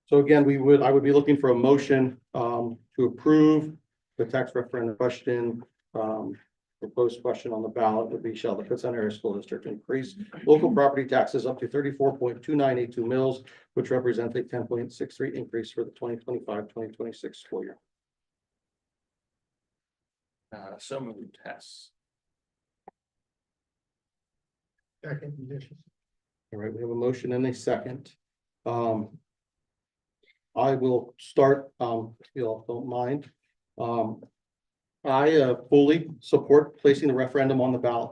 So again, I would be looking for a motion to approve the tax referendum question. Proposed question on the ballot would be, shall the Kutztown Area School District increase local property taxes up to 34.2982 mils, which represents a 10.63 increase for the 2025-2026 school year. So moved, Hess. Second condition. All right, we have a motion and a second. I will start, if you all don't mind. I fully support placing the referendum on the ballot,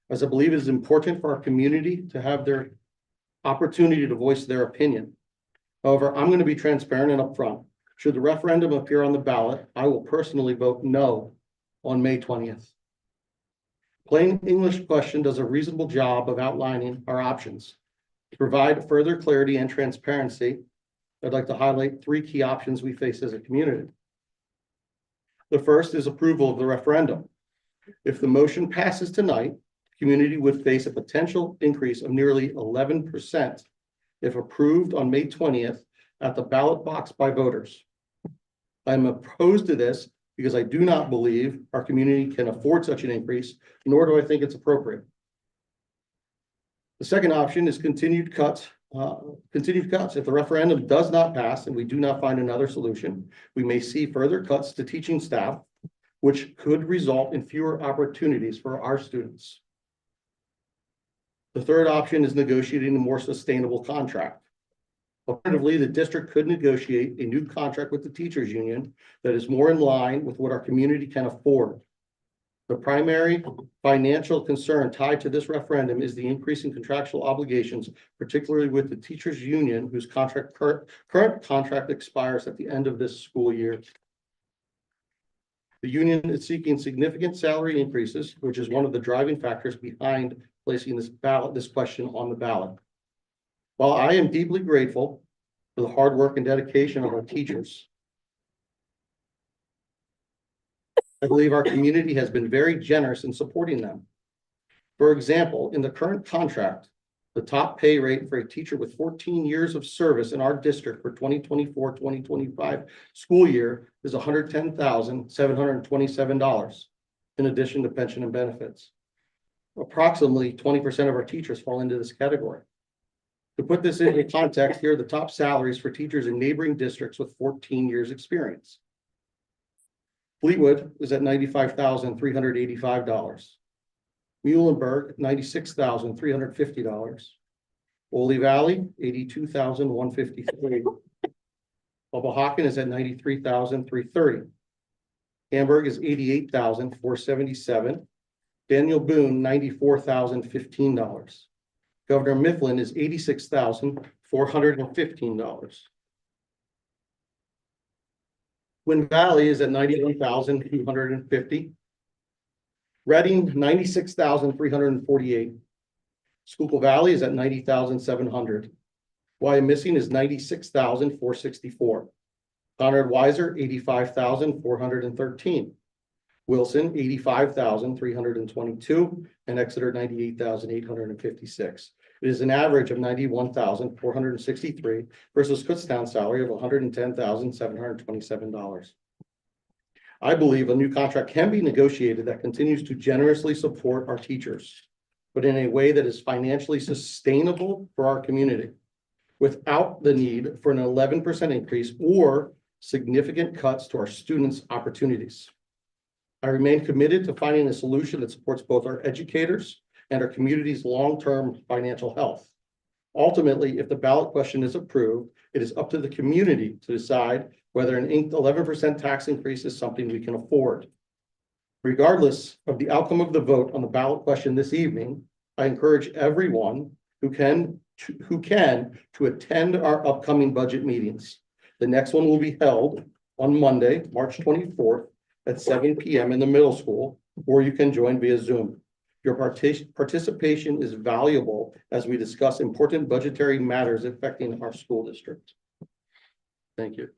as I believe it is important for our community to have their opportunity to voice their opinion. However, I'm going to be transparent and upfront. Should the referendum appear on the ballot, I will personally vote no on May 20th. Plain English question does a reasonable job of outlining our options. To provide further clarity and transparency, I'd like to highlight 3 key options we face as a community. The first is approval of the referendum. If the motion passes tonight, the community would face a potential increase of nearly 11% if approved on May 20th at the ballot box by voters. I'm opposed to this because I do not believe our community can afford such an increase, nor do I think it's appropriate. The second option is continued cuts. If the referendum does not pass and we do not find another solution, we may see further cuts to teaching staff, which could result in fewer opportunities for our students. The third option is negotiating a more sustainable contract. Alternatively, the district could negotiate a new contract with the teachers union that is more in line with what our community can afford. The primary financial concern tied to this referendum is the increase in contractual obligations, particularly with the teachers union, whose current contract expires at the end of this school year. The union is seeking significant salary increases, which is one of the driving factors behind placing this question on the ballot. While I am deeply grateful for the hard work and dedication of our teachers, I believe our community has been very generous in supporting them. For example, in the current contract, the top pay rate for a teacher with 14 years of service in our district for 2024-2025 school year is $110,727, in addition to pension and benefits. Approximately 20% of our teachers fall into this category. To put this into context, here are the top salaries for teachers in neighboring districts with 14 years experience. Fleetwood is at $95,385. Muhlenberg, $96,350. Ole Valley, $82,153. Hoboken is at $93,330. Hamburg is $88,477. Daniel Boone, $94,015. Governor Mifflin is $86,415. Twin Valley is at $91,250. Reading, $96,348. Schuylkill Valley is at $90,700. Wyomissing is $96,464. Conrad Weiser, $85,413. Wilson, $85,322, and Exeter, $98,856. It is an average of $91,463 versus Kutztown salary of $110,727. I believe a new contract can be negotiated that continues to generously support our teachers, but in a way that is financially sustainable for our community, without the need for an 11% increase or significant cuts to our students' opportunities. I remain committed to finding a solution that supports both our educators and our community's long-term financial health. Ultimately, if the ballot question is approved, it is up to the community to decide whether an 11% tax increase is something we can afford. Regardless of the outcome of the vote on the ballot question this evening, I encourage everyone who can to attend our upcoming budget meetings. The next one will be held on Monday, March 24th at 7 p.m. in the middle school, or you can join via Zoom. Your participation is valuable as we discuss important budgetary matters affecting our school district. Thank you.